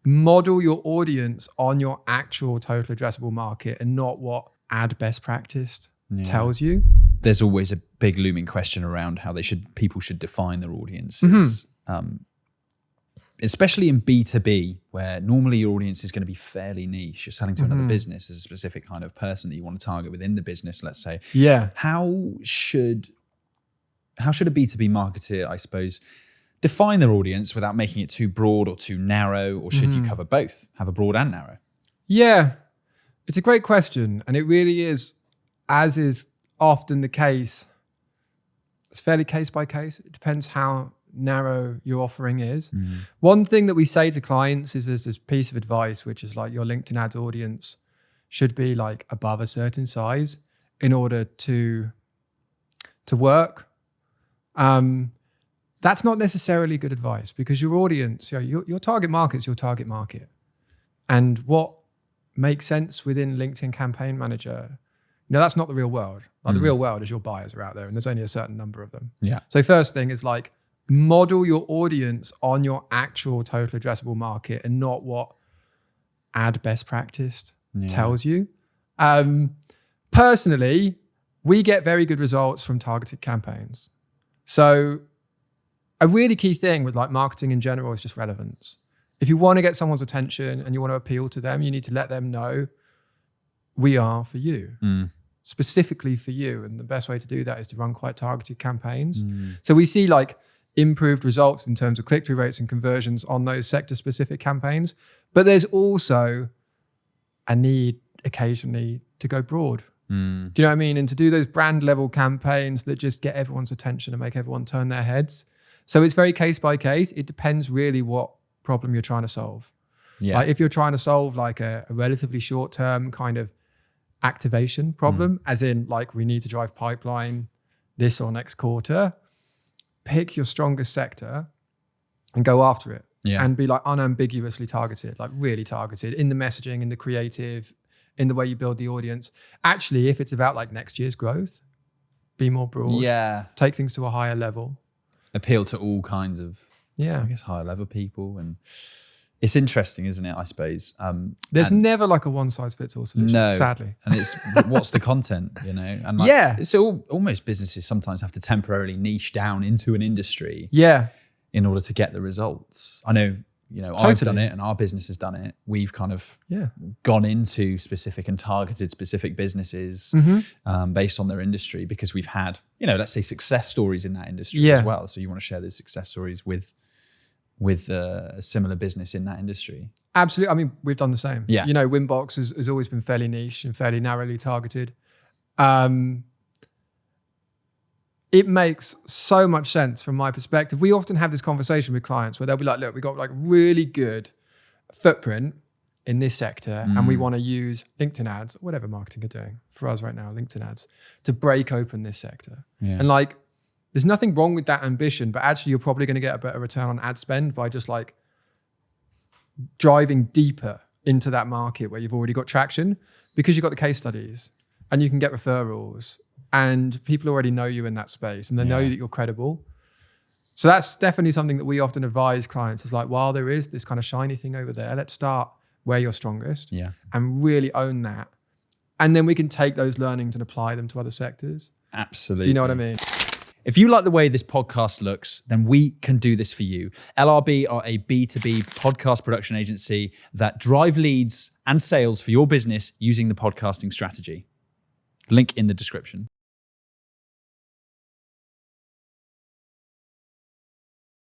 model your audience on your actual total addressable market and not what ad best practice tells you. There's always a big looming question around how people should define their audiences. Especially in B2B, where normally your audience is going to be fairly niche. You're selling to another business. There's a specific kind of person that you want to target within the business, let's say. Yeah. How should a B2B marketer, I suppose, define their audience without making it too broad or too narrow? Or should you cover both, have a broad and narrow? Yeah, it's a great question. And it really is, as is often the case, it's fairly case by case. It depends how narrow your offering is. One thing that we say to clients is there's this piece of advice, which is like your LinkedIn ads audience should be like above a certain size in order to work. That's not necessarily good advice because your audience, your target market is your target market. And what makes sense within LinkedIn Campaign Manager, that's not the real world. Like the real world is your buyers are out there and there's only a certain number of them. Yeah. So first thing is like, model your audience on your actual total addressable market and not what ad best practice tells you. Personally, we get very good results from targeted campaigns. So a really key thing with like marketing in general is just relevance. If you want to get someone's attention and you want to appeal to them, you need to let them know we are for you. Specifically for you. And the best way to do that is to run quite targeted campaigns. So we see like improved results in terms of click-through rates and conversions on those sector-specific campaigns. But there's also a need occasionally to go broad. Do you know what I mean? And to do those brand-level campaigns that just get everyone's attention and make everyone turn their heads. So it's very case by case. It depends really what problem you're trying to solve. Yeah. Like if you're trying to solve like a relatively short-term kind of activation problem, as in like we need to drive pipeline this or next quarter, pick your strongest sector and go after it. And be like unambiguously targeted, like really targeted in the messaging, in the creative, in the way you build the audience. Actually, if it's about like next year's growth, be more broad. Take things to a higher level. Appeal to all kinds of, I guess, higher level people. And it's interesting, isn't it, I suppose? There's never like a one size fits all solution, sadly. And it's what's the content, And like, it's almost businesses sometimes have to temporarily niche down into an industry in order to get the results. I know, I've done it and our business has done it. We've kind of gone into specific and targeted specific businesses based on their industry because we've had, let's say success stories in that industry as well. So you want to share those success stories with a similar business in that industry. Absolutely. I mean, we've done the same. Winbox has always been fairly niche and fairly narrowly targeted. It makes so much sense from my perspective. We often have this conversation with clients where they'll be like, look, we got like really good footprint in this sector and we want to use LinkedIn ads, whatever marketing are doing for us right now, LinkedIn ads, to break open this sector. And like, there's nothing wrong with that ambition, but actually you're probably going to get a better return on ad spend by just like driving deeper into that market where you've already got traction because you've got the case studies and you can get referrals and people already know you in that space and they know that you're credible. So that's definitely something that we often advise clients is like, while there is this kind of shiny thing over there, let's start where you're strongest and really own that. And then we can take those learnings and apply them to other sectors. Absolutely. Do you know what I mean? If you like the way this podcast looks, then we can do this for you. LRB are a B2B podcast production agency that drive leads and sales for your business using the podcasting strategy. Link in the description.